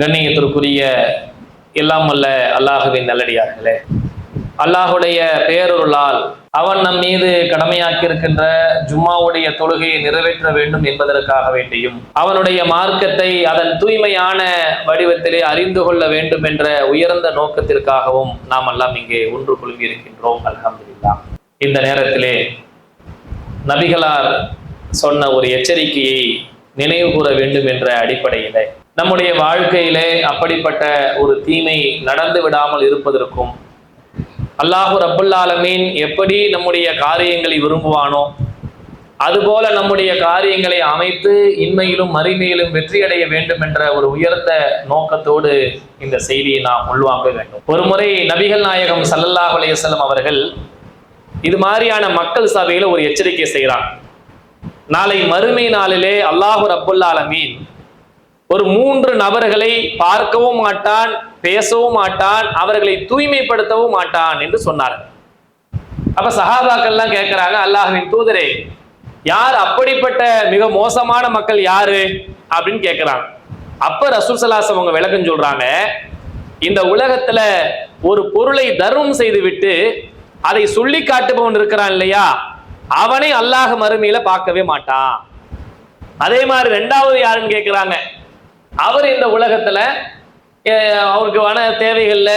கண்ணியத்திற்குரிய எல்லாம் வல்ல அல்லாஹுவின் நல்லடியார்களே, அல்லாஹுடைய பேரருளால் அவன் நம் மீது கடமையாக்கி இருக்கின்ற ஜும்மாவுடைய தொழுகையை நிறைவேற்ற வேண்டும் என்பதற்காக வேண்டியும் அவனுடைய மார்க்கத்தை அதன் தூய்மையான வடிவத்திலே அறிந்து கொள்ள வேண்டும் என்ற உயர்ந்த நோக்கத்திற்காகவும் நாம் எல்லாம் இங்கே ஒன்று குழுமி இருக்கின்றோம். அல்ஹம்துலில்லாஹ். இந்த நேரத்திலே நபிகளார் சொன்ன ஒரு எச்சரிக்கையை நினைவு கூற வேண்டும் என்ற அடிப்படையிலே நம்முடைய வாழ்க்கையிலே அப்படிப்பட்ட ஒரு தீமை நடந்து விடாமல் இருப்பதற்கும் அல்லாஹு ரப்புல் ஆலமீன் எப்படி நம்முடைய காரியங்களை விரும்புவானோ அதுபோல நம்முடைய காரியங்களை அமைத்து இன்மையிலும் மறுமையிலும் வெற்றியடைய வேண்டும் என்ற ஒரு உயர்ந்த நோக்கத்தோடு இந்த செய்தியை நாம் உள்வாங்க வேண்டும். ஒரு முறை நபிகள் நாயகம் ஸல்லல்லாஹு அலைஹி வஸல்லம் அவர்கள் இது மாதிரியான மக்கள் சபையில ஒரு எச்சரிக்கை செய்கிறார். நாளை மறுமை நாளிலே அல்லாஹு ரப்புல் ஆலமீன் ஒரு 3 நபர்களை பார்க்கவும் மாட்டான், பேசவும் மாட்டான், அவர்களை தூய்மைப்படுத்தவும் மாட்டான் என்று சொன்னார். அப்ப சஹாபாக்கள்லாம் கேட்கிறாங்க, அல்லாஹ்வின் தூதரே, யார் அப்படிப்பட்ட மிக மோசமான மக்கள் யாரு அப்படின்னு கேட்கிறாங்க. அப்ப ரசூல் ஸல்லல்லாஹு அலைஹி வஸல்லம் விளக்கம் சொல்றாங்க, இந்த உலகத்துல ஒரு பொருளை தர்மம் செய்து விட்டு அதை சொல்லி காட்டுபவன் இருக்கிறான் இல்லையா, அவனை அல்லாஹ் மறுமையில பார்க்கவே மாட்டான். அதே மாதிரி 2வது யாருன்னு கேட்கிறாங்க, அவர் இந்த உலகத்துல அவருக்கு வன தேவைகள்ல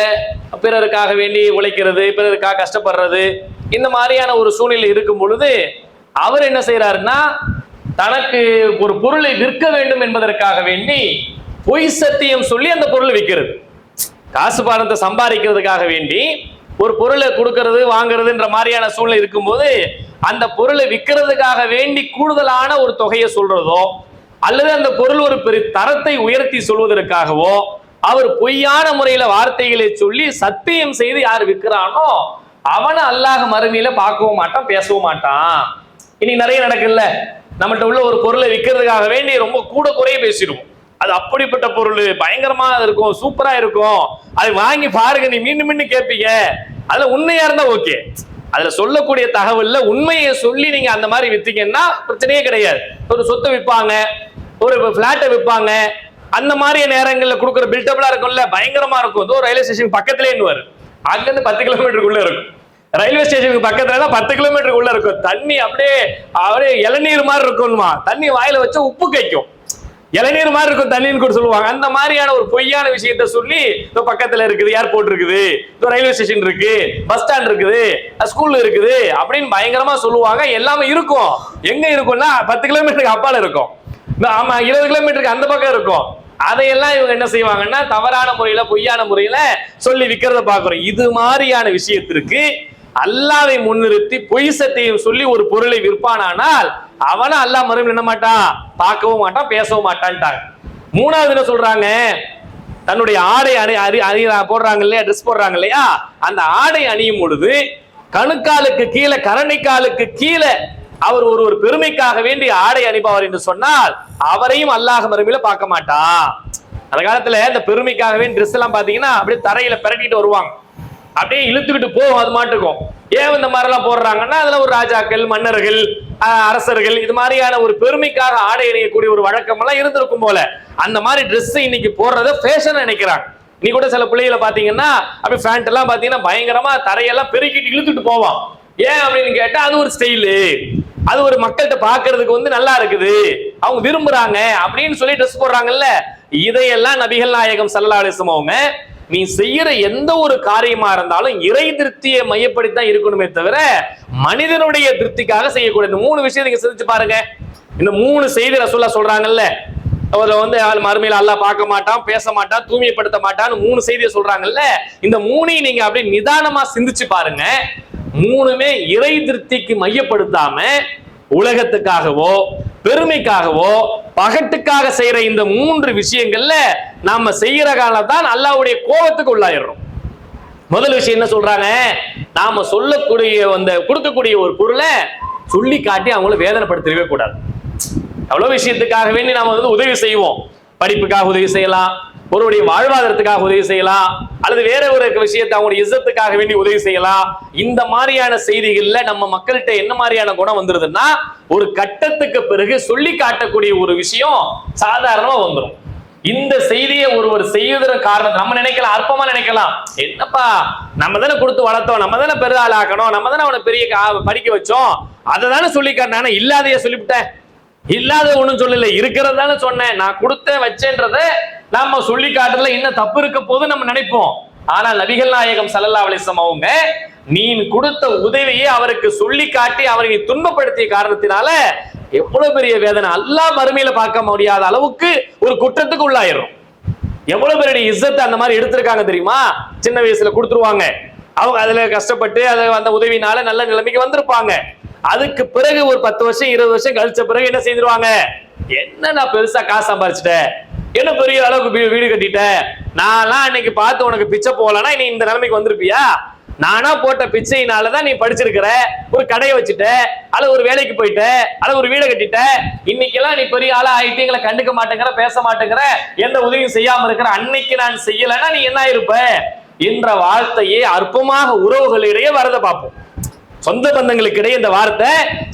பிறருக்காக வேண்டி உழைக்கிறது, பிறருக்காக கஷ்டப்படுறது, இந்த மாதிரியான ஒரு சூழ்நிலை இருக்கும் பொழுது அவர் என்ன செய்யறாருன்னா, தனக்கு ஒரு பொருளை விற்க வேண்டும் என்பதற்காக வேண்டி பொய் சத்தியம் சொல்லி அந்த பொருளை விற்கிறது. காசு பணத்தை சம்பாதிக்கிறதுக்காக வேண்டி ஒரு பொருளை கொடுக்கறது வாங்குறதுன்ற மாதிரியான சூழ்நிலை இருக்கும்போது அந்த பொருளை விற்கிறதுக்காக வேண்டி கூடுதலான ஒரு தொகையை சொல்றதோ அல்லது அந்த பொருள் ஒரு பெரிய தரத்தை உயர்த்தி சொல்வதற்காகவோ அவர் பொய்யான முறையில வார்த்தைகளை சொல்லி சத்தியம் செய்து யார் விற்கிறானோ அவனை அல்லாஹ் மறுமையில பார்க்கவும் மாட்டான், பேசவும் மாட்டான். இனி நிறைய நடக்குல்ல, நம்மகிட்ட உள்ள ஒரு பொருளை விற்கிறதுக்காக வேண்டி ரொம்ப கூட குறைய பேசிடுவோம். அது அப்படிப்பட்ட பொருள் பயங்கரமா இருக்கும், சூப்பரா இருக்கும், அதை வாங்கி பாருங்க, நீ மீண்டும் மீண்டும் கேட்பீங்க. அதுல உண்மையா இருந்தா ஓகே, அதுல சொல்லக்கூடிய தகவல்ல உண்மையை சொல்லி நீங்க அந்த மாதிரி வித்தீங்கன்னா பிரச்சனையே கிடையாது. ஒரு சொத்தை விற்பாங்க, ஒரு பிளாட்டை விற்பாங்க, அந்த மாதிரி நேரங்களில் கொடுக்குற பில்டப்லாம் இருக்கும்ல, பயங்கரமா இருக்கும். இதோ ரயில்வே ஸ்டேஷன் பக்கத்திலே வரும், அங்கிருந்து 10 கிலோமீட்டருக்குள்ள இருக்கும். ரயில்வே ஸ்டேஷனுக்கு பக்கத்துல 10 கிலோமீட்டருக்குள்ள இருக்கும். தண்ணி அப்படியே அப்படியே இளநீர் மாதிரி இருக்கும்மா, தண்ணி வாயில வச்சா உப்பு கைக்கும், இளநீர் மாதிரி இருக்கும் தண்ணின்னு கூட சொல்லுவாங்க. அந்த மாதிரியான ஒரு பொய்யான விஷயத்த சொல்லி இப்போ பக்கத்துல இருக்குது, ஏர்போர்ட் இருக்குது, இப்போ ரயில்வே ஸ்டேஷன் இருக்கு, பஸ் ஸ்டாண்ட் இருக்குது, ஸ்கூல் இருக்குது அப்படின்னு பயங்கரமா சொல்லுவாங்க. எல்லாமே இருக்கும். எங்க இருக்கும்னா 10 கிலோமீட்டருக்கு அப்பால இருக்கும், ஆமா 20 கிலோமீட்டருக்கு அந்த பக்கம் இருக்கும். அதையெல்லாம் இவங்க என்ன செய்வாங்கன்னா தவறான முறையில பொய்யான முறையில சொல்லி விற்கிறத பாக்குறோம். இது மாதிரியான விஷயத்திற்கு அல்லாஹ்வை முன்னிறுத்தி பொய் சத்தியம் சொல்லி ஒரு பொருளை விற்பானால் அவனை அல்லாஹ் மறுமையில் என்ன மாட்டான், பார்க்கவும் மாட்டான், பேசவும் மாட்டான்ட்டாங்க. 3வது என்ன சொல்றாங்க, தன்னுடைய ஆடை அணி போடுறாங்க இல்லையா, ட்ரெஸ் போடுறாங்க இல்லையா, அந்த ஆடை அணியும் பொழுது கணுக்காலுக்கு கீழே கரணிக்காலுக்கு கீழே அவர் ஒரு பெருமைக்காக வேண்டி ஆடை அணிபவர் என்று சொன்னால் அவரையும் அல்லாஹ் மறுமையில பார்க்க மாட்டான். அந்த காலத்துல இந்த பெருமைக்காக வேண்டி ட்ரெஸ் எல்லாம் பாத்தீங்கன்னா அப்படியே தரையில பிரட்டிட்டு வருவாங்க, அப்படியே இழுத்துக்கிட்டு போகும். அது மாட்டுக்கும் ஏன் இந்த மாதிரி எல்லாம் போடுறாங்கன்னா அதுல ஒரு ராஜாக்கள், மன்னர்கள், அரசர்கள் இது மாதிரியான ஒரு பெருமைக்காக ஆடை அணியக்கூடிய ஒரு வழக்கம் எல்லாம் இருந்திருக்கும் போல அந்த மாதிரி ட்ரெஸ் இன்னைக்கு போடுறத ஃபேஷன் நினைக்கிறாங்க. நீ கூட சில பிள்ளைகளை பாத்தீங்கன்னா அப்படி பேண்ட் எல்லாம் பாத்தீங்கன்னா பயங்கரமா தரையெல்லாம் பெருக்கிட்டு இழுத்துட்டு போவான். ஏன் அப்படின்னு கேட்டா அது ஒரு ஸ்டைலு, அது ஒரு மக்கள்கிட்ட பாக்குறதுக்கு நல்லா இருக்குது, அவங்க விரும்புறாங்க அப்படின்னு சொல்லி ட்ரெஸ் போடுறாங்கல்ல. இதையெல்லாம் நபிகள் நாயகம் ஸல்லல்லாஹு அலைஹி வஸல்லம் அவங்க நீ செய்யற எந்த ஒரு காரியமா இருந்தாலும் இறை திருப்தியை மையப்படுத்திதான் இருக்கணுமே தவிர மனிதனுடைய திருப்திக்காக செய்யக்கூடாது. இந்த 3 விஷயம் நீங்க சிந்திச்சு பாருங்க. இந்த 3 செய்தி ரசூலுல்லாஹ் சொல்றாங்கல்ல, அவர் மறுமையில அல்லாஹ் பார்க்க மாட்டான், பேச மாட்டான், தூய்மைப்படுத்த மாட்டான்னு 3 செய்தியை சொல்றாங்கல்ல. இந்த 3ஐயும் நீங்க அப்படியே நிதானமா சிந்திச்சு பாருங்க. 3மே இறை திருப்திக்கு மையப்படுத்தாம உலகத்துக்காகவோ பெருமைக்காகவோ பகட்டுக்காக செய்யற இந்த 3 விஷயங்கள்ல நாம செய்யற காலத்தான் அல்லாஹ்வுடைய கோபத்துக்கு உள்ளாயிடுறோம். முதல் விஷயம் என்ன சொல்றாங்க, நாம சொல்லக்கூடிய கொடுக்கக்கூடிய ஒரு பொருளை சொல்லி காட்டி அவங்கள வேதனைப்படுத்தவே கூடாது. அவ்வளவு விஷயத்துக்காக வேண்டி நாம உதவி செய்வோம். படிப்புக்காக உதவி செய்யலாம், ஒருவருடைய வாழ்வாதாரத்துக்காக உதவி செய்யலாம், அல்லது வேற ஒரு விஷயத்தை அவங்களுடைய இஸ்ஸத்துக்காக வேண்டி உதவி செய்யலாம். இந்த மாதிரியான செய்திகள்ல நம்ம மக்கள்கிட்ட என்ன மாதிரியான குணம் வந்துருதுன்னா ஒரு கட்டத்துக்கு பிறகு சொல்லி காட்டக்கூடிய ஒரு விஷயம் சாதாரணமா வந்துடும். இந்த செய்தியை ஒருவர் செய்வதற்கு காரணம் நம்ம நினைக்கலாம், அற்பமா நினைக்கலாம். என்னப்பா நம்ம தானே கொடுத்து வளர்த்தோம், நம்ம தானே பெரிய ஆக்கணும், நம்ம தானே அவனை பெரிய படிக்க வச்சோம், அதை தானே சொல்லி காட்டினா இல்லாதைய சொல்லிவிட்டேன். இல்லாத ஒண்ணும் சொல்லல, இருக்கிறது தானே சொன்னேன். நான் கொடுத்தேன் வச்சேன்றத நம்ம சொல்லி காட்டுறதுல என்ன தப்பு இருக்க போது நம்ம நினைப்போம். ஆனால் நபிகள் நாயகம் ஸல்லல்லாஹு அலைஹி வஸல்லம் அவங்க நீ கொடுத்த உதவியை அவருக்கு சொல்லி காட்டி அவரை துன்பப்படுத்திய காரணத்தினால எவ்வளவு பெரிய வேதனை, அல்லாஹ் மறுமையில பார்க்க முடியாத அளவுக்கு ஒரு குற்றத்துக்கு உள்ளாயிரும். எவ்வளவு பெரிய இஸ்ஸத்தை அந்த மாதிரி எடுத்திருக்காங்க தெரியுமா? சின்ன வயசுல கொடுத்துருவாங்க, அவங்க அதுல கஷ்டப்பட்டு அந்த உதவினால நல்ல நிலைமைக்கு வந்திருப்பாங்க. அதுக்கு பிறகு ஒரு 10 வருஷம் 20 வருஷம் கழிச்ச பிறகு என்ன செய்திருவாங்க, என்ன நான் பெருசா காசு சம்பாரிச்சிட்டேன், என்ன பெரிய அளவுக்கு வீடு கட்டிட்டேன், நான்லாம் அன்னைக்கு பார்த்து உனக்கு பிச்சை போகலன்னா நீ இந்த நிலைமைக்கு வந்திருப்பியா? நானா போட்ட பிச்சையினாலதான் நீ படிச்சிருக்கிற, ஒரு கடையை வச்சுட்ட, அல்லது ஒரு வேலைக்கு போயிட்ட, அல்லது ஒரு வீடை கட்டிட்ட, இன்னைக்கெல்லாம் நீ பெரிய ஆளா ஆயிட்டு எங்களை கண்டுக்க மாட்டேங்கிற, பேச மாட்டேங்கிற, எந்த உதவியும் செய்யாம இருக்கிற, அன்னைக்கு நான் செய்யலைன்னா நீ என்ன இருப்ப என்ற வார்த்தையே அற்பமாக உறவுகளிடையே வரத பார்ப்போம். சொந்த பந்தங்களுக்கு இடையே இந்த வார்த்தை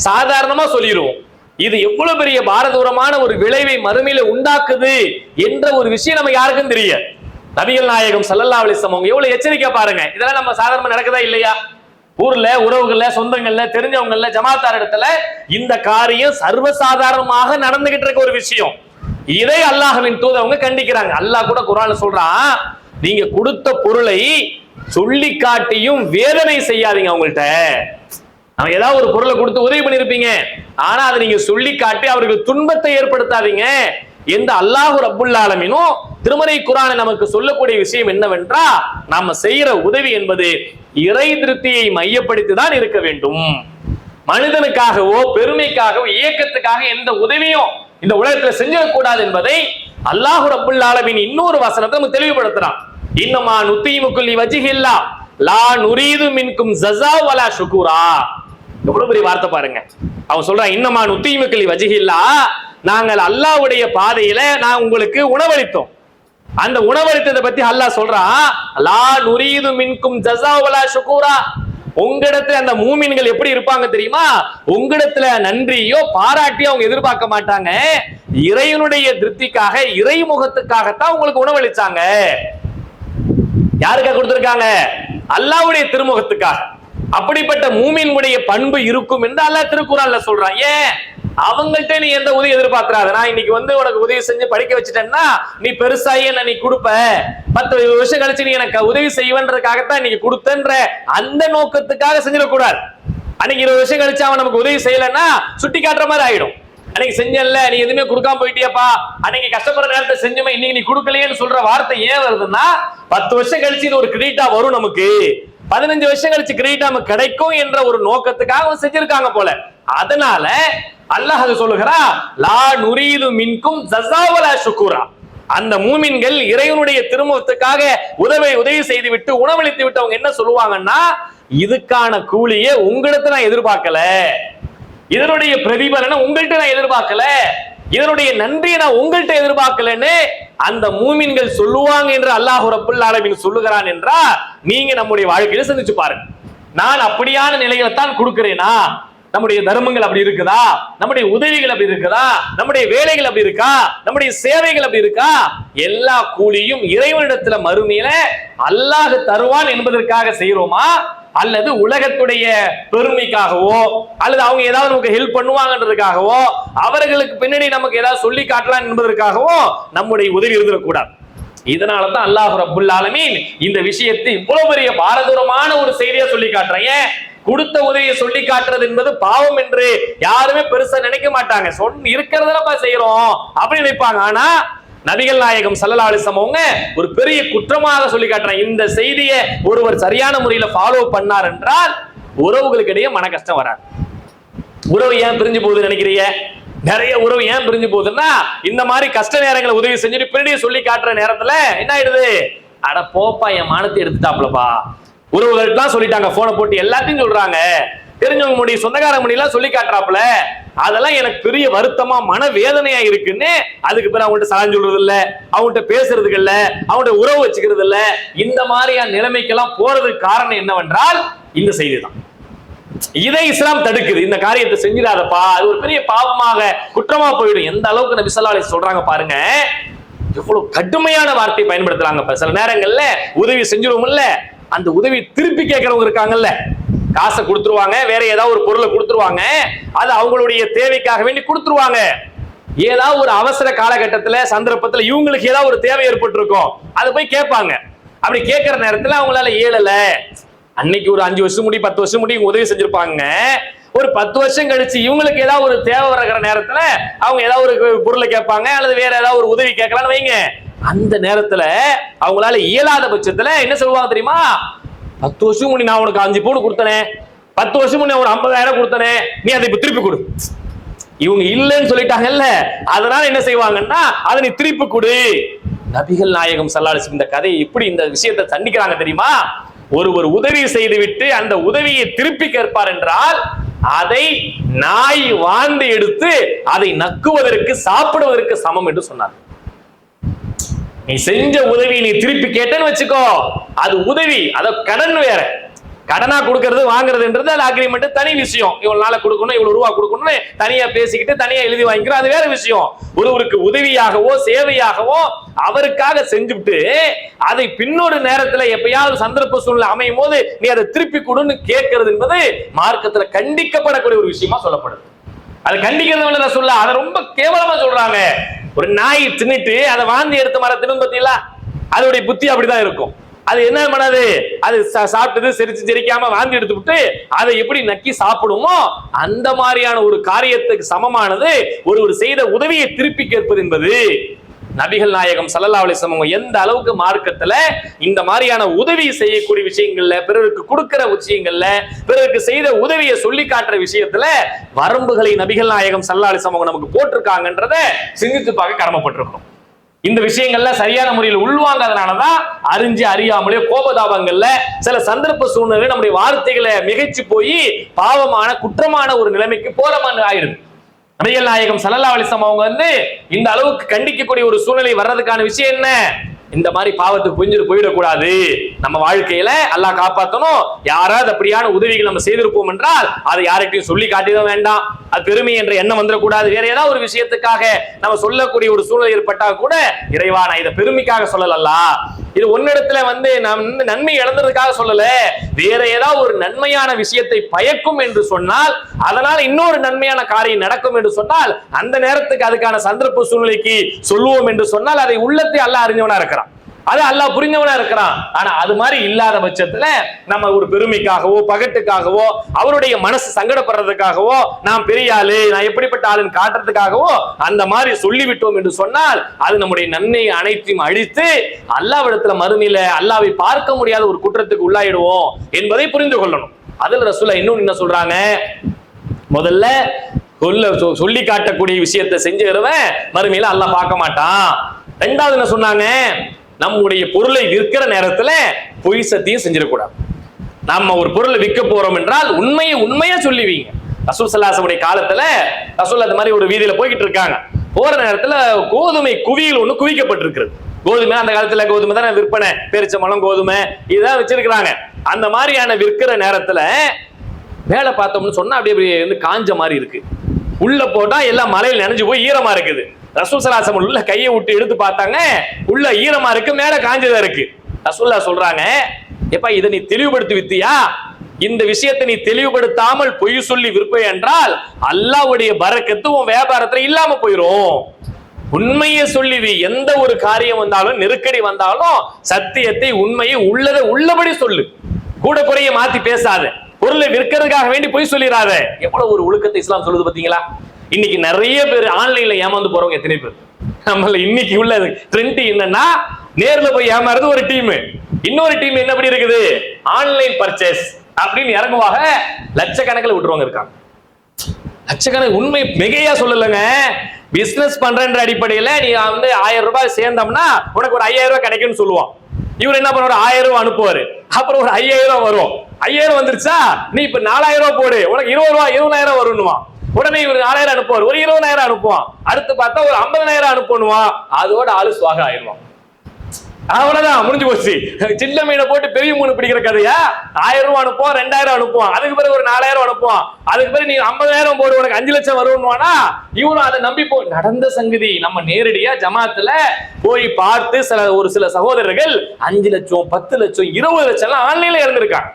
சாதாரணமா சொல்லிடுவோம். இது எவ்வளவு பெரிய பாரதூரமான ஒரு விளைவை மறுமையில உண்டாக்குது என்ற ஒரு விஷயம் நம்ம யாருக்கும் தெரியாது. நபிகள் நாயகம் ஸல்லல்லாஹு அலைஹி வஸல்லம் அவங்க எவ்வளவு எச்சரிக்கை பாருங்க. இதெல்லாம் நம்ம சாதாரணமா நடக்குதா இல்லையா? ஊர்ல, உறவுகள்ல, சொந்தங்கள்ல, தெரிஞ்சவங்கள்ல, ஜமாத்தார் இடத்துல இந்த காரியம் சர்வசாதாரணமாக நடந்துகிட்டு இருக்க ஒரு விஷயம். இதை அல்லாஹ்வின் தூதர் அவங்க கண்டிக்கிறாங்க. அல்லாஹ் கூட குர்ஆன்ல சொல்றான், நீங்க கொடுத்த பொருளை சொல்லி காட்டியும் வேதனை செய்யாதீங்க. அவங்கள்ட்ட அவங்க ஏதாவது ஒரு பொருளை கொடுத்து உதவி பண்ணிருப்பீங்க, ஆனா அதை நீங்க சொல்லி காட்டி அவர்கள் துன்பத்தை ஏற்படுத்தாதீங்க. எந்த அல்லாஹ் ரப்புல் ஆலமீனும் திருமறை குர்ஆனை நமக்கு சொல்லக்கூடிய விஷயம் என்னவென்றா, நாம செய்யற உதவி என்பது இறை திருப்தியை மையப்படுத்தி தான் இருக்க வேண்டும். மனிதனுக்காகவோ பெருமைக்காகவோ இயக்கத்துக்காக எந்த உதவியும் இந்த உலகத்துல செஞ்சிடக்கூடாது என்பதை அல்லாஹ் ரப்புல் ஆலமீன் இன்னொரு வசனத்தை நமக்கு தெளிவுபடுத்துறான். இன்னமா நுத்தீமுக்குல்லி வஜ்ஹில்லாஹ் லா நுரீது மின்கும் ஜஸா வலா ஷுக்கூரா. எவ்வளவு பெரிய வார்த்தை பாருங்க. அவன் சொல்றான், இன்னமா நுத்தீமுக்குல்லி வஜ்ஹில்லாஹ், நாங்கள் அல்லாஹ்வுடைய பாதையில நான் உங்களுக்கு உணவளித்தோம். அந்த உணவளித்ததை பத்தி அல்லாஹ் சொல்றான், லா நுரீது மின்கும் ஜஸா வலா ஷுக்கூரா. உங்களிடத்துல அந்த மூமின்கள் எப்படி இருப்பாங்க தெரியுமா? உங்களிடத்துல நன்றியோ பாராட்டியோ அவங்க எதிர்பார்க்க மாட்டாங்க. இறைவனுடைய திருப்திக்காக, இறைமுகத்துக்காகத்தான் உங்களுக்கு உணவளிச்சாங்க. யாருக்காக கொடுத்திருக்காங்க? அல்லாஹ்வுடைய திருமுகத்துக்காக. அப்படிப்பட்ட மூமின்களுடைய பண்பு இருக்கும் என்று அல்லாஹ் திருக்குர்ஆன்ல சொல்றான். ஏன்? அவங்கள்ட்ட நீ எந்த உதவி எதிர்பார்க்கிறாத. நான் இன்னைக்கு உனக்கு உதவி செஞ்சு படிக்க வச்சுட்டேன்னா நீ பெருசாயி என்ன நீ கொடுப்ப, 10 வருஷம் கழிச்சு நீ எனக்கு உதவி செய்வன்றதுக்காகத்தான் இன்னைக்கு கொடுத்தன்ற அந்த நோக்கத்துக்காக செஞ்சிடக்கூடாது. அன்னைக்கு 20 வருஷம் கழிச்சு அவன் நமக்கு உதவி செய்யலன்னா சுட்டி காட்டுற மாதிரி ஆயிடும். அன்னைக்கு செஞ்சல, நீ எதுவுமே கொடுக்காம போயிட்டியப்பா, அன்னைக்கு கஷ்டப்படுற நேரத்தை செஞ்சுமே இன்னைக்கு நீ கொடுக்கலையேன்னு சொல்ற வார்த்தை ஏன் வருதுன்னா, 10 வருஷம் கழிச்சு இது ஒரு கிரெடிட்டா வரும் நமக்கு, 15 வருஷம் கழிச்சு கிரெடிட் நமக்கு கிடைக்கும் என்ற ஒரு நோக்கத்துக்காக செஞ்சிருக்காங்க போல. அதனால அல்லாஹ் சொல்லுகிறா, லா நுரீது மின்கும் ஜஸா வலா ஷுக்கூரா. அந்த மூமின்கள் இறைவனுடைய திருமுகத்துக்காக உதவி செய்து விட்டு உணவளித்து விட்டு அவங்க என்ன சொல்லுவாங்கன்னா, இதுக்கான கூலியை உங்களிடத்தை நான் எதிர்பார்க்கல, இதனுடைய பிரதிபலனை உங்கள்கிட்ட நான் எதிர்பார்க்கல, இதனுடைய நன்றியை நான் உங்கள்கிட்ட எதிர்பார்க்கலன்னு அந்த மூமின்கள் சொல்லுவாங்க என்று அல்லாஹ் ரப்புல் ஆலமீன் சொல்லுகிறான் என்றா, நீங்க நம்முடைய வாழ்க்கையில சிந்திச்சு பாருங்க. நான் அப்படியான நிலையில தான் கொடுக்கிறேனா? நம்முடைய தர்மங்கள் அப்படி இருக்குதா? நம்முடைய உதவிகள் அப்படி இருக்குதா? நம்முடைய வேலைகள் அப்படி இருக்கா? நம்முடைய சேவைகள் அப்படி இருக்கா? எல்லா கூலியும் இறைவனிடத்துல மறுமையில அல்லாஹ் தருவான் என்பதற்காக செய்யறோமா, அல்லது உலகத்துடைய பெருமைக்காகவோ, அல்லது அவங்க ஏதாவது நமக்கு ஹெல்ப் பண்ணுவாங்கன்றதுக்காகவோ, அவர்களுக்கு பின்னாடி நமக்கு ஏதாவது சொல்லி காட்டலாம் என்பதற்காகவோ நம்முடைய உதவி இருந்துடக்கூடாது. இதனாலதான் அல்லாஹ் ரப்புல் ஆலமீன் இந்த விஷயத்தை இவ்வளவு பெரிய பாரதூரமான ஒரு செய்தியா சொல்லி காட்டுறேன். கொடுத்த உதவியை சொல்லி காட்டுறது என்பது பாவம் என்று யாருமே பெருசா நினைக்க மாட்டாங்க. இருக்கிறதா செய்யறோம் அப்படி நினைப்பாங்க. ஆனா நபிகள் நாயகம் ஸல்லல்லாஹு அலைஹி வஸல்லம் அவங்க ஒரு பெரிய குற்றமாக சொல்லி காட்டுறாங்க. இந்த செய்தியை ஒருவர் சரியான முறையில ஃபாலோ பண்ணார் என்றால் உறவுகளுக்கு இடையே மன கஷ்டம் வராது. உறவு ஏன் பிரிஞ்சு போகுதுன்னு நினைக்கிறீங்க? நிறைய உறவு ஏன் பிரிஞ்சு போகுதுன்னா, இந்த மாதிரி கஷ்ட நேரங்களை உதவி செஞ்சுட்டு பின்னாடியே சொல்லி காட்டுற நேரத்துல என்ன ஆயிடுது, அட போப்பா என் மானத்தை எடுத்துட்டாப்லப்பா. உறவுகள்லாம் சொல்லிட்டாங்க, போனை போட்டு எல்லாத்தையும் சொல்றாங்க, தெரிஞ்சவங்க முடி சொந்தக்கார முடியெல்லாம் சொல்லி காட்டுறாப்புல, அதெல்லாம் எனக்கு பெரிய வருத்தமா மன வேதனையா இருக்குன்னு அதுக்கு பிறகு அவங்கள்ட்ட சலான் சொல்றது இல்ல, அவங்கள்ட்ட பேசுறதுக்கு இல்ல, அவங்கள்ட்ட உறவு வச்சுக்கிறது இல்ல. இந்த மாதிரியான நிலைமைக்கெல்லாம் போறதுக்கு காரணம் என்னவென்றால் இந்த செய்தி தான். இதை இஸ்லாம் தடுக்குது. இந்த காரியத்தை செஞ்சிடாதப்பா, அது ஒரு பெரிய பாவமாக குற்றமா போயிடும். எந்த அளவுக்கு நபி ஸல்லல்லாஹு அலைஹி சொல்றாங்க பாருங்க. எவ்வளவு கடுமையான வார்த்தை பயன்படுத்துறாங்க. சில நேரங்கள்ல உதவி செஞ்சிருவோம்ல, அந்த உதவி திருப்பி கேட்கறவங்க இருக்காங்கல்ல, காசை கொடுத்துருவாங்க, வேற ஏதாவது ஒரு பொருளை கொடுத்துருவாங்க, அது அவங்களுடைய தேவைக்காக வேண்டி கொடுத்துருவாங்க. ஏதாவது ஒரு அவசர காலகட்டத்துல சந்தர்ப்பத்துல இவங்களுக்கு ஏதாவது ஒரு தேவை ஏற்பட்டு இருக்கும், அதை போய் கேட்பாங்க. அப்படி கேட்கிற நேரத்துல அவங்களால இயலல, அன்னைக்கு ஒரு 5 வருஷம் முடி 10 வருஷம் முடி உதவி செஞ்சிருப்பாங்க, ஒரு 10 வருஷம் கழிச்சு இவங்களுக்கு ஏதாவது ஒரு தேவை வர்ற நேரத்துல அவங்க ஏதாவது ஒரு பொருளை கேட்பாங்க, அல்லது வேற ஏதாவது ஒரு உதவி கேட்கலாம்னு வைங்க. அந்த நேரத்துல அவங்களால இயலாத பட்சத்துல என்ன சொல்லுவாங்க தெரியுமா? 10 வருஷம் முடி நான் உனக்கு 5 பவுன் கொடுத்தனே, 10 வருஷம் முடி ஒரு 50,000 கொடுத்தனே, நீ அதை இப்ப திருப்பி கொடு. இவங்க இல்லைன்னு சொல்லிட்டாங்கல்ல, அதனால என்ன செய்வாங்கன்னா அதை நீ திருப்பி கொடு. நபிகள் நாயகம் ஸல்லல்லாஹு அலைஹி வஸல்லம் இந்த கதையை இப்படி இந்த விஷயத்தை தண்டிக்கிறாங்க தெரியுமா? ஒருவர் உதவி செய்துவிட்டு அந்த உதவியை திருப்பி கேட்பார் என்றால் அதை நாய் வாந்தி எடுத்து அதை நக்குவதற்கு சாப்பிடுவதற்கு சமம் என்று சொன்னார். நீ செஞ்ச உதவி நீ திருப்பி கேட்டேன்னு வச்சுக்கோ, அது உதவி, அத கடன் வேற. கடனா கொடுக்கறது வாங்குறதுன்றது அது அக்ரிமெண்ட், தனி விஷயம். இவ்வளவு நாள கொடுக்கணும், இவ்வளவு ரூபா கொடுக்கணும்னு தனியா பேசிக்கிட்டு தனியா எழுதி வாங்கிக்கிறோம், அது வேற விஷயம். ஒருவருக்கு உதவியாகவோ சேவையாகவோ அவருக்காக செஞ்சுட்டு அதை பின்னொரு நேரத்துல எப்பயாவது சந்தர்ப்ப சூழ்நிலை அமையும் போது நீ அதை திருப்பி கொடுன்னு கேட்கறது என்பது மார்க்கத்துல கண்டிக்கப்படக்கூடிய ஒரு விஷயமா சொல்லப்படுது. அது கண்டிக்கிறது ரசூலுல்லாஹ் அதை ரொம்ப கேவலமா சொல்றாங்க. ஒரு நாய் தின்னுட்டு அதை வாந்தி எடுத்த மர தின்னு பார்த்தீங்களா, அதோடைய புத்தி அப்படிதான் இருக்கும். அது என்ன பண்ணாது, அது சாப்பிட்டது செரிச்சு செரிக்காம வாந்தி எடுத்து விட்டு அதை எப்படி நக்கி சாப்பிடுமோ அந்த மாதிரியான ஒரு காரியத்துக்கு சமமானது ஒருவர் செய்த உதவியை திருப்பி கேட்பது என்பது. நபிகள் நாயகம் ஸல்லல்லாஹு அலைஹி வஸல்லம் எந்த அளவுக்கு மார்க்கத்துல இந்த மாதிரியான உதவி செய்யக்கூடிய விஷயங்கள்ல, பிறருக்கு கொடுக்கிற விஷயங்கள்ல, பிறருக்கு செய்த உதவியை சொல்லி காட்டுற விஷயத்துல வரம்புகளை நபிகள் நாயகம் ஸல்லல்லாஹு அலைஹி வஸல்லம் நமக்கு போட்டிருக்காங்கன்றத சிந்தித்து பார்க்க கடமைப்பட்டிருக்கிறோம். இந்த விஷயங்கள்ல சரியான முறையில் உள்வாங்காதனாலதான் அறிஞ்சு அறியாமலே கோபதாபங்கள்ல சில சந்தர்ப்ப சூழ்நிலை நம்முடைய வார்த்தைகளை மிகைச்சு போய் பாவமான குற்றமான ஒரு நிலைமைக்கு போற மாதிரி ஆயிடுது. நபிகள் நாயகம் ஸல்லல்லாஹு அலைஹி வஸல்லம் அவங்க இந்த அளவுக்கு கண்டிக்கக்கூடிய ஒரு சூழ்நிலை வர்றதுக்கான விஷயம் என்ன? இந்த மாதிரி பாவத்துக்கு புரிஞ்சுட்டு போயிடக்கூடாது. நம்ம வாழ்க்கையில அல்லாஹ் காப்பாற்றணும். யாராவது அப்படியான உதவிகள் நம்ம செய்திருப்போம் என்றால் அதை யார்கிட்டையும் சொல்லி காட்டிதான் வேண்டாம். அது பெருமை என்ற எண்ணம் வந்துடக்கூடாது. வேற ஏதாவது ஒரு விஷயத்துக்காக நம்ம சொல்லக்கூடிய ஒரு சூழ்நிலை ஏற்பட்டா கூட இறைவா நான் இதை பெருமைக்காக சொல்லல, இது ஒன்னிடத்துல நன்மை இழந்ததுக்காக சொல்லல, வேற ஏதாவது ஒரு நன்மையான விஷயத்தை பயக்கும் என்று சொன்னால், அதனால இன்னொரு நன்மையான காரியம் நடக்கும் என்று சொன்னால் அந்த நேரத்துக்கு அதுக்கான சந்தர்ப்ப சூழ்நிலைக்கு சொல்லுவோம் என்று சொன்னால் அதை உள்ளத்தை அல்லாஹ் அறிஞ்சவனா இருக்கிறான், அது அல்லாஹ் புரிஞ்சவனா இருக்கிறான். ஆனா அது மாதிரி இல்லாத பட்சத்துல நம்ம ஒரு பெருமைக்காகவோ பகட்டுக்காகவோ அவருடைய மனசு சங்கடப்படுறதுக்காகவோ நாம் பெரிய ஆளு நான் எப்படிப்பட்ட ஆளுன்னு காட்டுறதுக்காகவோ அந்த மாதிரி சொல்லிவிட்டோம் என்று சொன்னால் அது நம்முடைய நன்மை அனைத்தையும் அழித்து அல்லாஹ்விடத்துல மறுமையில அல்லாஹ்வை பார்க்க முடியாத ஒரு குற்றத்துக்கு உள்ளாயிடுவோம் என்பதை புரிந்து கொள்ளணும். அதுல ரசூலுல்லாஹ் இன்னும் என்ன சொல்றாங்க, முதல்ல சொல்லி காட்டக்கூடிய விஷயத்தை செஞ்சுக்கிறவன் மறுமையில அல்லாஹ் பார்க்க மாட்டான். ரெண்டாவது என்ன சொன்னாங்க, நம்முடைய பொருளை விற்கிற நேரத்துல பொய் சத்தியம் செஞ்சிடக்கூடாது. நம்ம ஒரு பொருளை விற்க போறோம் என்றால் உண்மையா சொல்லுவீங்க. ரசூல் ஸல்லல்லாஹு அலைஹி வஸல்லம் காலத்துல ரசூல் அது மாதிரி ஒரு வீதியில போய்கிட்டு இருக்காங்க. போற நேரத்துல கோதுமை குவியல் ஒண்ணு குவிக்கப்பட்டிருக்கிறது. கோதுமை அந்த காலத்துல கோதுமை தான் விற்பனை, பேரிச்சம்பழம் கோதுமை இதான் வச்சிருக்கிறாங்க. அந்த மாதிரியான விற்கிற நேரத்துல மேல பார்த்தோம்னு சொன்னா அப்படியே காஞ்ச மாதிரி இருக்கு. உள்ள போட்டா எல்லாம் மலையில் நனைஞ்சு போய் ஈரமா இருக்குது. ரசூல் ஸல்லல்லாஹு அலைஹி வஸல்லம் உள்ள கையை விட்டு எடுத்து பார்த்தாங்க, உள்ள ஈரமா இருக்கு, மேல காஞ்சதா இருக்கு. ரசூலுல்லாஹ் சொல்றாங்க, எப்பா இதை நீ தெளிவுபடுத்தி வித்தியா? இந்த விஷயத்தை நீ தெளிவுபடுத்தாமல் பொய் சொல்லி விற்பை என்றால் அல்லாஹ்வுடைய பரக்கத்து உன் வியாபாரத்துல இல்லாம போயிரும். உண்மையை சொல்லி எந்த ஒரு காரியம் வந்தாலும் நெருக்கடி வந்தாலும் சத்தியத்தை உண்மையை உள்ளதை உள்ளபடி சொல்லு, கூட குறைய மாத்தி பேசாத, பொருளை விற்கிறதுக்காக வேண்டி பொய் சொல்லிடாத. எவ்வளவு ஒரு ஒழுக்கத்தை இஸ்லாம் சொல்லுது பாத்தீங்களா? இன்னைக்கு நிறைய பேர் ஆன்லைன்ல ஏமாந்து போறவங்க எத்தனை பேர்? நம்மள இன்னைக்கு உள்ள ட்ரெண்ட் என்னன்னா நேர்ல போய் ஏமாறது ஒரு டீம், இன்னொரு டீம் என்ன பண்ணி இருக்குது ஆன்லைன் பர்ச்சேஸ் அப்படின்னு இறங்குவாங்க, லட்சக்கணக்கில் விட்டுருவாங்க இருக்காங்க. லட்சக்கணக்கு உண்மை மிகையா சொல்லலங்க. பிசினஸ் பண்றன்ற அடிப்படையில நீ 1000 ரூபாய் சேர்ந்தோம்னா உனக்கு ஒரு 5000 ரூபாய் கிடைக்கும்னு சொல்லுவான். இவர் என்ன பண்ணுவாரு, 1000 ரூபாய் அனுப்புவாரு, அப்புறம் ஒரு 5000 வரும். 5000 வந்துருச்சா நீ இப்ப 4000 ரூபாய் போடு, உனக்கு 20 ரூபாய் 20000 வரும்னுவான். உடனே இவர் 4000 அனுப்புவார், ஒரு 20000 அனுப்புவான். அடுத்து பார்த்தா ஒரு 50000 அனுப்பணுவான். அதோட ஆளு சுவாக ஆயிடுவான். அவ்வளவுதான், முடிஞ்சு போச்சு. சின்ன மீனை போட்டு பெரிய மீன் பிடிக்கிற கதையா? 1000 ரூபாய் அனுப்புவோம், 2000 அனுப்புவோம், அதுக்கு பிறகு ஒரு 4000 அனுப்புவோம், அதுக்கு பிறகு நீ 50000 போடு உனக்கு 5 லட்சம் வருவானா? இவனும் அதை நம்பி நடந்த சங்கதி. நம்ம நேரடியா ஜமாத்துல போய் பார்த்து ஒரு சில சகோதரர்கள் 5 லட்சம் 10 லட்சம் 20 லட்சம் எல்லாம் ஆன்லைன்ல இறந்திருக்காங்க.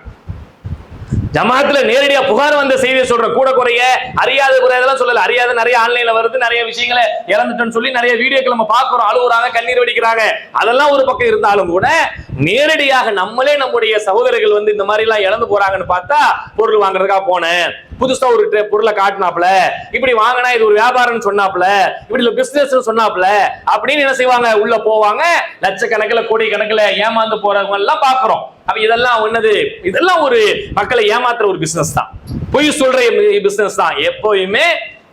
ஜமாத்துல நேரடியா புகார் வந்த செய்தியை சொல்றேன். கூட குறைய அறியாத குறையதெல்லாம் சொல்லல. அறியாத நிறைய ஆன்லைன்ல வருது, நிறைய விஷயங்களை இறந்துட்டோன்னு சொல்லி நிறைய வீடியோக்கள் நம்ம பாக்குறோம். அழுகுறாங்க, கண்ணீர் வடிக்கிறாங்க. அதெல்லாம் ஒரு பக்கம் இருந்தாலும் கூட நேரடியாக நம்மளே நம்முடைய சகோதரர்கள் வந்து இந்த மாதிரி எல்லாம் இறந்து போறாங்கன்னு பார்த்தா, பொருள் வாங்குறதுக்காக போனேன், புதுசா ஒரு பொருளை காட்டினாப்ல, இப்படி வாங்கினா இது ஒரு வியாபாரம் சொன்னாப்ல, இப்படி பிசினஸ் சொன்னாப்ல அப்படின்னு என்ன செய்வாங்க, உள்ள போவாங்க. லட்சக்கணக்கில் கோடி கணக்கில் ஏமாந்து போறவங்க எல்லாம் பாக்குறோம். அப்ப இதெல்லாம் என்னது? இதெல்லாம் ஒரு மக்களை ஏமாத்துற ஒரு பிசினஸ் தான், பொய் சொல்ற பிசினஸ் தான். எப்பவுமே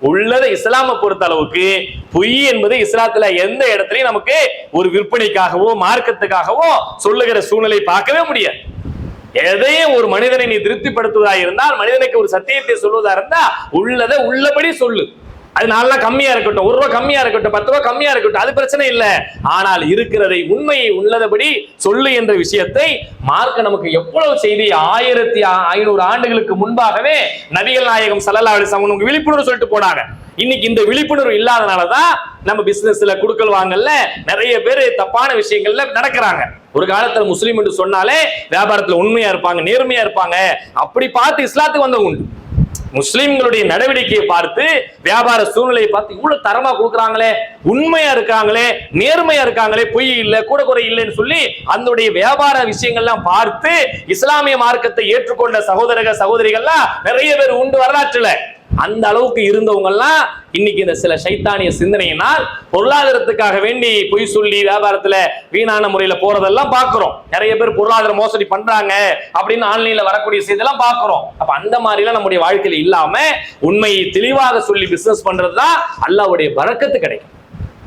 உள்ளதை இஸ்லாமை பொறுத்த அளவுக்கு பொய் என்பது இஸ்லாத்துல எந்த இடத்துலயும் நமக்கு ஒரு விற்பனைக்காகவோ மார்க்கத்துக்காகவோ சொல்லுகிற சூழ்நிலை பார்க்கவே முடியாது. எதையும் ஒரு மனிதனை நீ திருப்திப்படுத்துவதா இருந்தால், மனிதனுக்கு ஒரு சத்தியத்தை சொல்வதா இருந்தா உள்ளதை உள்ளபடி சொல்லு. அது 4 ரூபாய் கம்மியா இருக்கட்டும், 1 ரூபாய் கம்மியா இருக்கட்டும், 10 ரூபாய் கம்மியா இருக்கட்டும், அது பிரச்சனை இல்ல. ஆனால் இருக்கிறதை உண்மையை உள்ளதபடி சொல்லு என்ற விஷயத்தை மார்க்க நமக்கு எவ்வளவு செய்தி 1500 ஆண்டுகளுக்கு முன்பாகவே நபிகள் நாயகம் ஸல்லல்லாஹு அலைஹி வஸல்லம் விழிப்புணர்வு சொல்லிட்டு போனாங்க. இன்னைக்கு இந்த விழிப்புணர்வு இல்லாதனாலதான் நம்ம பிசினஸ்ல குடுக்கல் வாங்கல நிறைய பேர் தப்பான விஷயங்கள்ல நடக்கிறாங்க. ஒரு காலத்துல முஸ்லீம் என்று சொன்னாலே வியாபாரத்துல உண்மையா இருப்பாங்க, நேர்மையா இருப்பாங்க. அப்படி பார்த்து இஸ்லாத்துக்கு வந்தவங்க உண்டு. முஸ்லிம்களுடைய நடவடிக்கையை பார்த்து, வியாபார சூழ்நிலையை பார்த்து இவ்வளவு தரமா கொடுக்குறாங்களே, உண்மையா இருக்காங்களே, நேர்மையா இருக்காங்களே, பொய் இல்ல கூட குறை இல்லைன்னு சொல்லி அந்த வியாபார விஷயங்கள்லாம் பார்த்து இஸ்லாமிய மார்க்கத்தை ஏற்றுக்கொண்ட சகோதரிகள்லாம் நிறைய பேர் உண்டு வரலாற்றுல. அந்த அளவுக்கு இருந்தவங்க எல்லாம் இன்னைக்கு இந்த சில சைத்தானிய சிந்தனையினால் பொருளாதாரத்துக்காக வேண்டி பொய் சொல்லி வியாபாரத்துல வீணான முறையில போறதெல்லாம் பாக்குறோம். நிறைய பேர் பொருளாதார மோசடி பண்றாங்க அப்படின்னு ஆன்லைன்ல வரக்கூடிய செய்தியெல்லாம் பாக்குறோம். அப்ப அந்த மாதிரி எல்லாம் நம்முடைய வாழ்க்கையில இல்லாம உண்மையை தெளிவாக சொல்லி பிசினஸ் பண்றதுதான் அல்லாஹ்வுடைய பரக்கத்து கிடைக்கும்.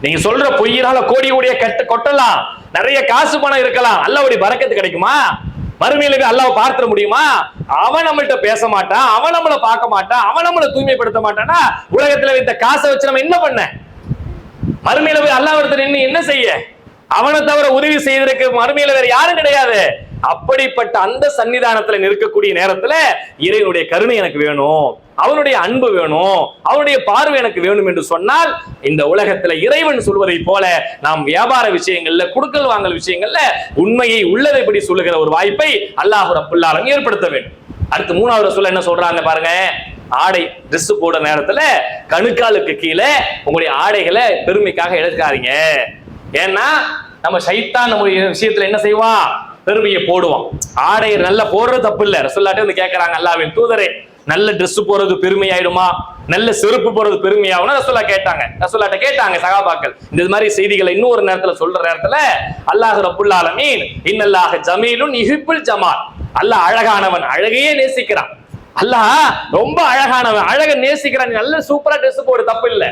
நீங்க சொல்ற பொய்யினால கோடி கோடிய கொட்டலாம், நிறைய காசு பணம் இருக்கலாம், அல்லாஹ்வுடைய பரக்கத்து கிடைக்குமா? மறுமையிலுக்கு அல்லாஹ் பார்த்துட முடியுமா? அவன் நம்மள்ட்ட பேச மாட்டான், அவன் நம்மளை பார்க்க மாட்டான், அவன் நம்மளை தூய்மைப்படுத்த மாட்டானா உலகத்துல இந்த காசை வச்சு நம்ம என்ன பண்ண? மறுமையில போய் அல்லாஹ் ஒருத்தர் என்ன செய்ய? அவனை தவிர உதவி செய்வதற்கு மறுமையில வேற யாரும் கிடையாது. அப்படிப்பட்ட அந்த சன்னிதானத்துல நிற்கக்கூடிய நேரத்துல இறைவனுடைய கருணை எனக்கு வேணும், அவனுடைய அன்பு வேணும், அவனுடைய பார்வை எனக்கு வேணும் என்று சொன்னால் இந்த உலகத்துல இறைவன் சொல்வதை போல நாம் வியாபார விஷயங்கள்ல குடுக்கல் வாங்கல் விஷயங்கள்ல உண்மையை உள்ளதைப்படி சொல்லுகிற ஒரு வாய்ப்பை அல்லாஹ் ரப்புல் ஆலமீன் ஏற்படுத்த வேண்டும். அடுத்து 3வது ரசூல் என்ன சொல்றாங்க பாருங்க. ஆடை ட்ரெஸ் போட நேரத்துல கணுக்காலுக்கு கீழே உங்களுடைய ஆடைகளை பெருமைக்காக எடுக்காதீங்க. ஏன்னா நம்ம சைத்தான் நம்முடைய விஷயத்துல என்ன செய்வான்? பெருமையை போடுவான். ஆடை நல்லா போடுறது தப்பு இல்ல. ரசூலுல்லாஹ் வந்து கேட்கறாங்க, அல்லாஹ்வின் தூதரே நல்ல ட்ரெஸ் போறது பெருமையாயிடுமா, நல்ல செருப்பு போறது பெருமையாகும்னா ரசூலுல்லாஹ் கேட்டாங்க. ரசூலுல்லாஹ்ட்ட கேட்டாங்க சஹாபாக்கள். இந்த மாதிரி செய்திகளை இன்னும் ஒரு நேரத்துல சொல்ற நேரத்துல அல்லாஹ் ரப்புல் ஆலமீன் இன்னல்லாஹ ஜமீலுன் யுஹிப்புல் ஜமால், அல்லாஹ் அழகானவன், அழகையே நேசிக்கிறான். அல்லாஹ் ரொம்ப அழகானவன், அழகை நேசிக்கிறான். நீ நல்ல சூப்பரா ட்ரெஸ் போடு தப்பு இல்ல,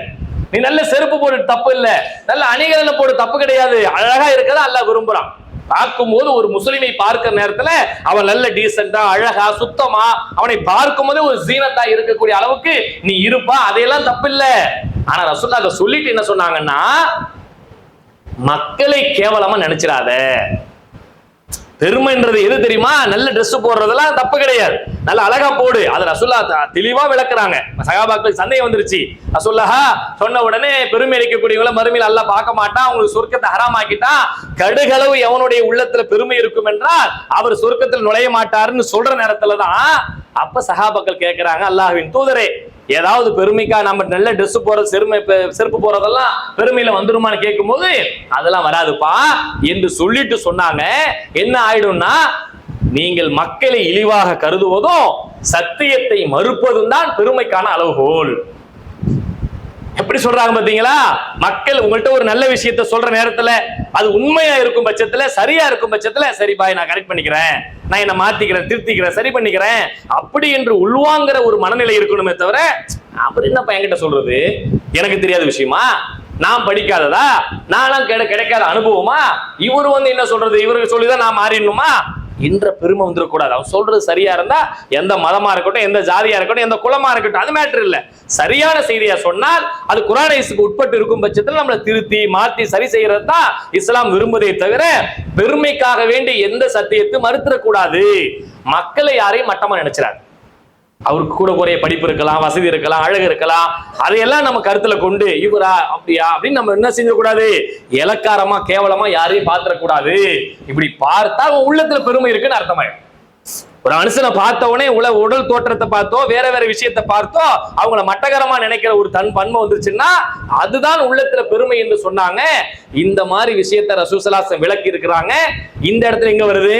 நீ நல்ல செருப்பு போடு தப்பு இல்ல, நல்ல அணிகலனை போடு தப்பு கிடையாது, அழகா இருக்கதான் அல்லாஹ் விரும்புறான். பார்க்கும் போது ஒரு முஸ்லிமை பார்க்கிற நேரத்துல அவன் நல்ல டீசென்டா அழகா சுத்தமா அவனை பார்க்கும் போதே ஒரு ஜீனத்தா இருக்கக்கூடிய அளவுக்கு நீ இருப்பா, அதையெல்லாம் தப்பு இல்ல. ஆனா ரசூலுல்லாஹ் அதை சொல்லிட்டு என்ன சொன்னாங்கன்னா, மக்களை கேவலமா நினைச்சிடாத. பெருமைன்றது எது தெரியுமா? நல்ல ட்ரெஸ் போடுறதெல்லாம் தப்பு கிடையாது, நல்ல அழகா போடு. அது ரசூலுல்லாஹ் தெளிவா விளக்குறாங்க. சஹாபாக்களுக்கு சந்தேகம் வந்துருச்சு. ரசூலுல்லாஹ் சொன்ன உடனே பெருமை அளிக்கக்கூடியவங்களை மறுமையில் அல்லாஹ் பார்க்க மாட்டான், அவங்களுக்கு சொர்க்கத்தை ஹராமாக்கிட்டான். கடுகளவு எவனுடைய உள்ளத்துல பெருமை இருக்கும் என்றால் அவர் சொர்க்கத்தில் நுழைய மாட்டாருன்னு சொல்ற நேரத்துலதான் அப்ப சஹாபாக்கள் கேட்கிறாங்க, அல்லாஹ்வின் தூதரே ஏதாவது பெருமைக்கா நம்ம நல்ல ட்ரெஸ் போறது செருப்பு போறதெல்லாம் பெருமையில வந்துருமான்னு கேட்கும் போது அதெல்லாம் வராதுப்பா என்று சொல்லிட்டு சொன்னாங்க. என்ன ஆயிடும்னா, நீங்கள் மக்களை இழிவாக கருதுவதும் சத்தியத்தை மறுப்பதும் தான் பெருமைக்கான அளவுகோல். எப்படி சொல்றாங்க பாத்தீங்களா? மக்கள் உங்கள்கிட்ட ஒரு நல்ல விஷயத்த சொல்ற நேரத்துல அது உண்மையா இருக்கும் பட்சத்துல, சரியா இருக்கும் பட்சத்துல, சரி பாய் நான் கரெக்ட் பண்ணிக்கிறேன், நான் என்ன மாத்திக்கிறேன், திருத்திக்கிறேன், சரி பண்ணிக்கிறேன் அப்படி என்று உள்வாங்கிற ஒரு மனநிலை இருக்கணுமே தவிர அவர் என்னப்பா என்கிட்ட சொல்றது, எனக்கு தெரியாத விஷயமா, நான் படிக்காததா, நானும் கிடைக்காத அனுபவமா, இவரு வந்து என்ன சொல்றது, இவருக்கு சொல்லிதான் நான் மாறிடணுமா, என்ற பெருமை வந்துடக்கூடாது. அவன் சொல்றது சரியா இருந்தா எந்த மதமா இருக்கட்டும், எந்த ஜாதியா இருக்கட்டும், எந்த குலமா இருக்கட்டும், அது மேட்டர் இல்ல. சரியான செய்தியா சொன்னால் அது குர்ஆன் ஹதீஸுக்கு உட்பட்டு இருக்கும் பட்சத்தில் நம்மளை திருத்தி மாத்தி சரி செய்யறது தான் இஸ்லாம் விரும்புவதே தவிர பெருமைக்காக வேண்டி எந்த சத்தியத்தை மறுத்துடக்கூடாது. மக்களை யாரையும் மட்டமா நினைச்சிடாது. அவருக்கு கூட குறைய படிப்பு இருக்கலாம், வசதி இருக்கலாம், அழகு இருக்கலாம், அதையெல்லாம் நம்ம கருத்துல கொண்டு இவரா அப்படியா அப்படின்னு நம்ம என்ன செஞ்சக்கூடாது, இலக்காரமா கேவலமா யாரையும் பார்த்துடக்கூடாது. இப்படி பார்த்தா உள்ளத்துல பெருமை இருக்குன்னு அர்த்தமாயிடும். ஒரு மனுஷனை பார்த்த உடனே உடல் தோற்றத்தை பார்த்தோ வேற வேற விஷயத்தை பார்த்தோ அவங்கள மட்டகரமா நினைக்கிற ஒரு பன்மை வந்துருச்சுன்னா அதுதான் உள்ளத்துல பெருமை என்று சொன்னாங்க. இந்த மாதிரி விஷயத்தை ரசூல் ஸல்லல்லாஹு அலைஹி வஸல்லம் விளக்கி இருக்கிறாங்க. இந்த இடத்துல எங்க வருது,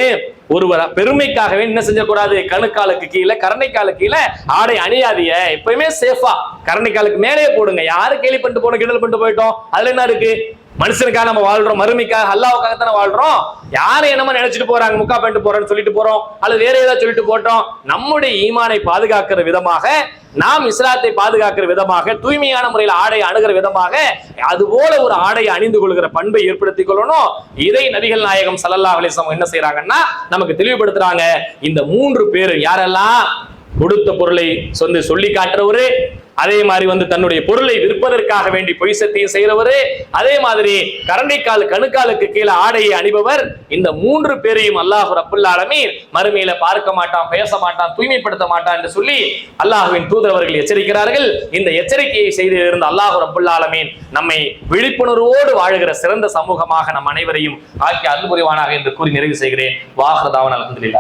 ஒருவர் பெருமைக்காகவே என்ன செஞ்சக்கூடாது, கணுக்காலுக்கு கீழே கரணைக்காலுக்கு கீழே ஆடை அணியாதிய, எப்பயுமே சேஃபா கரணைக்காலுக்கு மேலே போடுங்க. யாரு கேலி பண்ணிட்டு போனோம், கிண்டல் பண்ணிட்டு போயிட்டோம், அதுல என்ன இருக்கு? மனுஷனுக்காக நம்ம வாழ்றோம், மறுமைக்காக அல்லாஹ்வுக்காக தானே வாழ்றோம். யாரை என்னமா நினைச்சிட்டு போறாங்க, முக்கா பண்ணிட்டு போறேன்னு சொல்லிட்டு போறோம், அல்லது வேற ஏதாவது சொல்லிட்டு போட்டோம். நம்முடைய ஈமானை பாதுகாக்கிற விதமாக, நாம் இஸ்லாத்தை பாதுகாக்கிற விதமாக, தூய்மையான முறையில் ஆடை அணுகிற விதமாக அது போல ஒரு ஆடையை அணிந்து கொள்கிற பண்பை ஏற்படுத்திக் கொள்ளணும். இதை நபிகள் நாயகம் ஸல்லல்லாஹு அலைஹி வஸல்லம் என்ன செய்யறாங்கன்னா நமக்கு தெளிவுபடுத்துறாங்க. இந்த 3 பேர் யாரெல்லாம், கொடுத்த பொருளை சொல்லி காட்டுறவரு, அதே மாதிரி தன்னுடைய பொருளை விற்பதற்காக வேண்டி பொய் சத்தியம் செய்யறவரு, அதே மாதிரி கரண்டைக்கால் கணுக்காலுக்கு கீழே ஆடையை அணிபவர், இந்த 3 பேரையும் அல்லாஹ் ரப்புல் ஆலமீன் மறுமையில பார்க்க மாட்டான், பேச மாட்டான், தூய்மைப்படுத்த மாட்டான் என்று சொல்லி அல்லாஹ்வின் தூதர் அவர்கள் எச்சரிக்கிறார்கள். இந்த எச்சரிக்கையை செய்து இருந்த அல்லாஹ் ரப்புல் ஆலமீன் நம்மை விழிப்புணர்வோடு வாழுகிற சிறந்த சமூகமாக நம் அனைவரையும் ஆக்கி அருள் புரிவானாக என்று கூறி நிறைவு செய்கிறேன். வாஹிரு தாவானா அல்ஹம்துலில்லாஹ்.